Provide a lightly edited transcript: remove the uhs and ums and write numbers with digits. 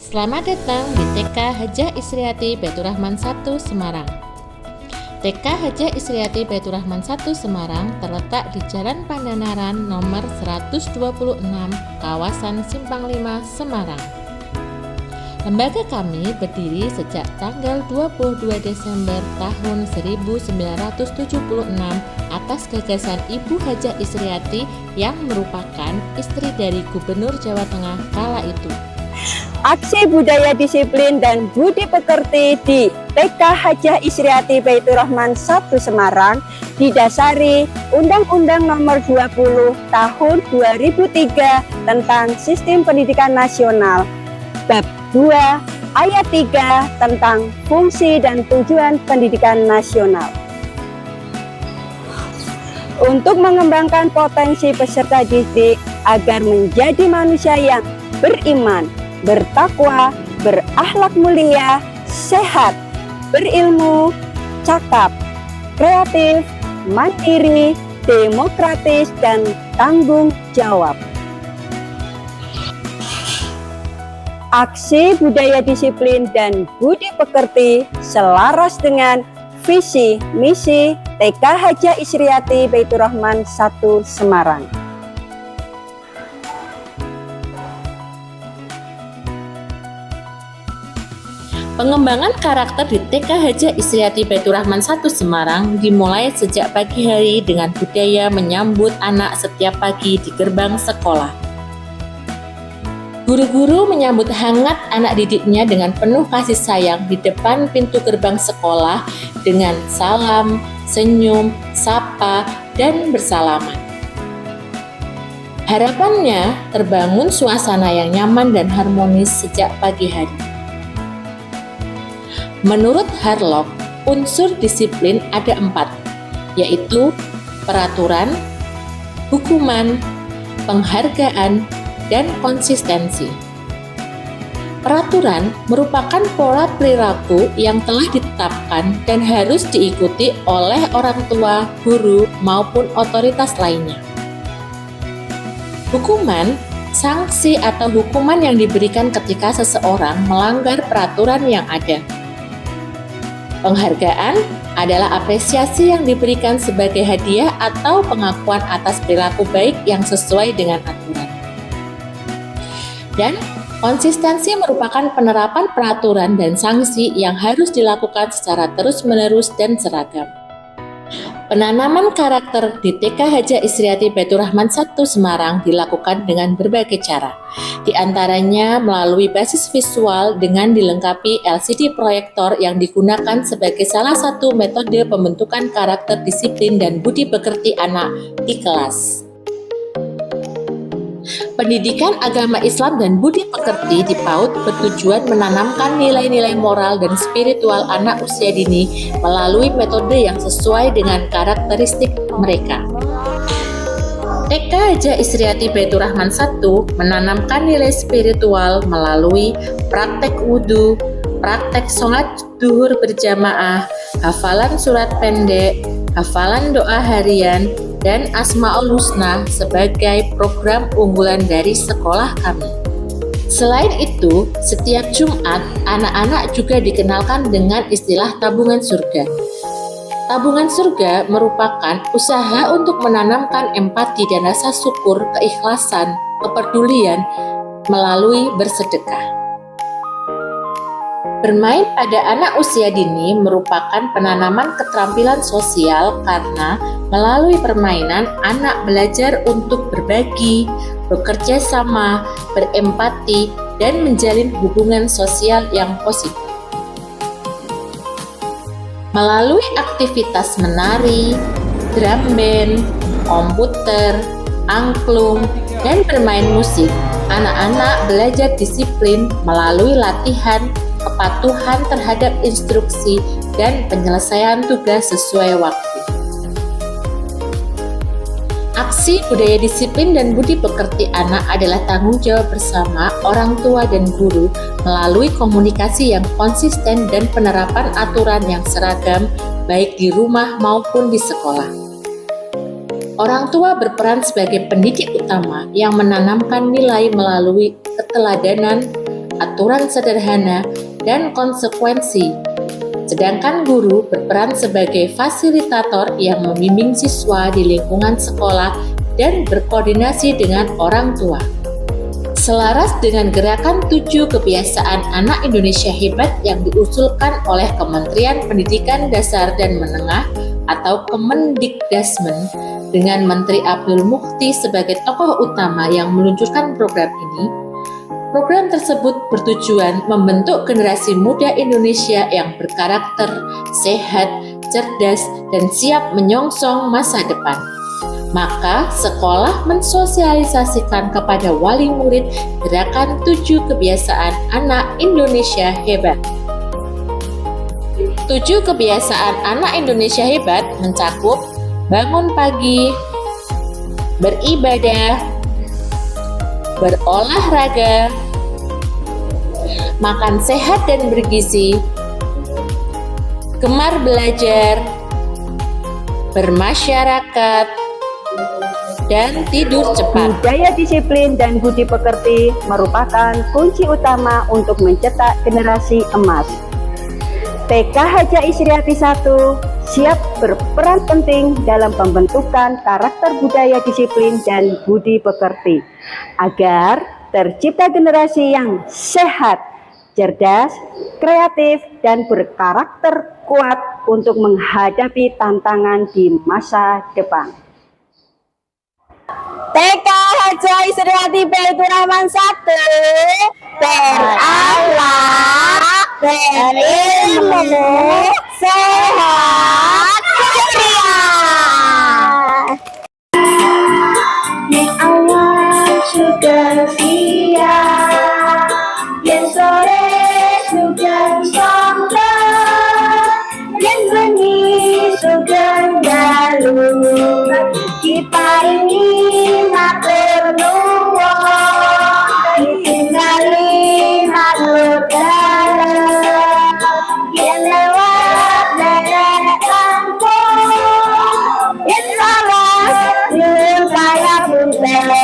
Selamat datang di TK Hajah Isriati Baitur Rahman 1 Semarang. TK Hajah Isriati Baitur Rahman 1 Semarang terletak di Jalan Pandanaran nomor 126, kawasan Simpang 5, Semarang. Lembaga kami berdiri sejak tanggal 22 Desember tahun 1976 atas gagasan Ibu Hajah Isriati yang merupakan istri dari Gubernur Jawa Tengah kala itu. Aksi budaya disiplin dan budi pekerti di TK Hajah Isriati Baitur Rahman 1 Semarang didasari Undang-Undang Nomor 20 Tahun 2003 tentang Sistem Pendidikan Nasional, Bab 2 Ayat 3 tentang Fungsi dan Tujuan Pendidikan Nasional. Untuk mengembangkan potensi peserta didik agar menjadi manusia yang beriman, bertakwa, berakhlak mulia, sehat, berilmu, cakap, kreatif, mandiri, demokratis, dan tanggung jawab. Aksi budaya disiplin dan budi pekerti selaras dengan visi misi TK Hajah Isriati Baitur Rahman 1 Semarang. Pengembangan karakter di TK Hajah Isriati Baitur Rahman 1 Semarang dimulai sejak pagi hari dengan budaya menyambut anak setiap pagi di gerbang sekolah. Guru-guru menyambut hangat anak didiknya dengan penuh kasih sayang di depan pintu gerbang sekolah dengan salam, senyum, sapa, dan bersalaman. Harapannya terbangun suasana yang nyaman dan harmonis sejak pagi hari. Menurut Harlock, unsur disiplin ada 4, yaitu peraturan, hukuman, penghargaan, dan konsistensi. Peraturan merupakan pola perilaku yang telah ditetapkan dan harus diikuti oleh orang tua, guru, maupun otoritas lainnya. Hukuman, sanksi atau hukuman yang diberikan ketika seseorang melanggar peraturan yang ada. Penghargaan adalah apresiasi yang diberikan sebagai hadiah atau pengakuan atas perilaku baik yang sesuai dengan aturan. Dan konsistensi merupakan penerapan peraturan dan sanksi yang harus dilakukan secara terus-menerus dan seragam. Penanaman karakter di TK Hajah Isriati Baitur Rahman 1 Semarang dilakukan dengan berbagai cara, di antaranya melalui basis visual dengan dilengkapi LCD proyektor yang digunakan sebagai salah satu metode pembentukan karakter disiplin dan budi pekerti anak di kelas. Pendidikan agama Islam dan budi pekerti di PAUD bertujuan menanamkan nilai-nilai moral dan spiritual anak usia dini melalui metode yang sesuai dengan karakteristik mereka. TK Hajah Isriati Baitur Rahman 1 menanamkan nilai spiritual melalui praktek wudhu, praktek sholat duhur berjamaah, hafalan surat pendek, hafalan doa harian, dan Asmaul Husna sebagai program unggulan dari sekolah kami. Selain itu, setiap Jumat, anak-anak juga dikenalkan dengan istilah tabungan surga. Tabungan surga merupakan usaha untuk menanamkan empati dan rasa syukur, keikhlasan, kepedulian melalui bersedekah. Bermain pada anak usia dini merupakan penanaman keterampilan sosial karena melalui permainan anak belajar untuk berbagi, bekerja sama, berempati, dan menjalin hubungan sosial yang positif. Melalui aktivitas menari, drum band, komputer, angklung, dan bermain musik, anak-anak belajar disiplin melalui latihan, kepatuhan terhadap instruksi, dan penyelesaian tugas sesuai waktu. Aksi budaya disiplin dan budi pekerti anak adalah tanggung jawab bersama orang tua dan guru melalui komunikasi yang konsisten dan penerapan aturan yang seragam baik di rumah maupun di sekolah. Orang tua berperan sebagai pendidik utama yang menanamkan nilai melalui keteladanan, aturan sederhana dan konsekuensi. Sedangkan guru berperan sebagai fasilitator yang membimbing siswa di lingkungan sekolah dan berkoordinasi dengan orang tua. Selaras dengan gerakan 7 kebiasaan anak Indonesia hebat yang diusulkan oleh Kementerian Pendidikan Dasar dan Menengah atau Kemendikdasmen dengan Menteri Abdul Mukhti sebagai tokoh utama yang meluncurkan program ini, program tersebut bertujuan membentuk generasi muda Indonesia yang berkarakter, sehat, cerdas, dan siap menyongsong masa depan. Maka sekolah mensosialisasikan kepada wali murid gerakan 7 kebiasaan anak Indonesia hebat. 7 kebiasaan anak Indonesia hebat mencakup bangun pagi, beribadah, berolahraga, makan sehat dan bergizi, gemar belajar, bermasyarakat, dan tidur cepat. Budaya disiplin dan budi pekerti merupakan kunci utama untuk mencetak generasi emas. TK Hajah Isriati 1 siap berperan penting dalam pembentukan karakter budaya disiplin dan budi pekerti agar tercipta generasi yang sehat, cerdas, kreatif, dan berkarakter kuat untuk menghadapi tantangan di masa depan. TK Hajah Isriati Baitur Rahman 1 berakhlak, berilmu, sehat, ceria. Yang awal sudah siap, yang sore sudah sampai, yang bengi sudah lalu. Kita ini matur nuwun, ditinggali matur dalam, yang lewat derek kampung, yang salah nyuwun saya punten.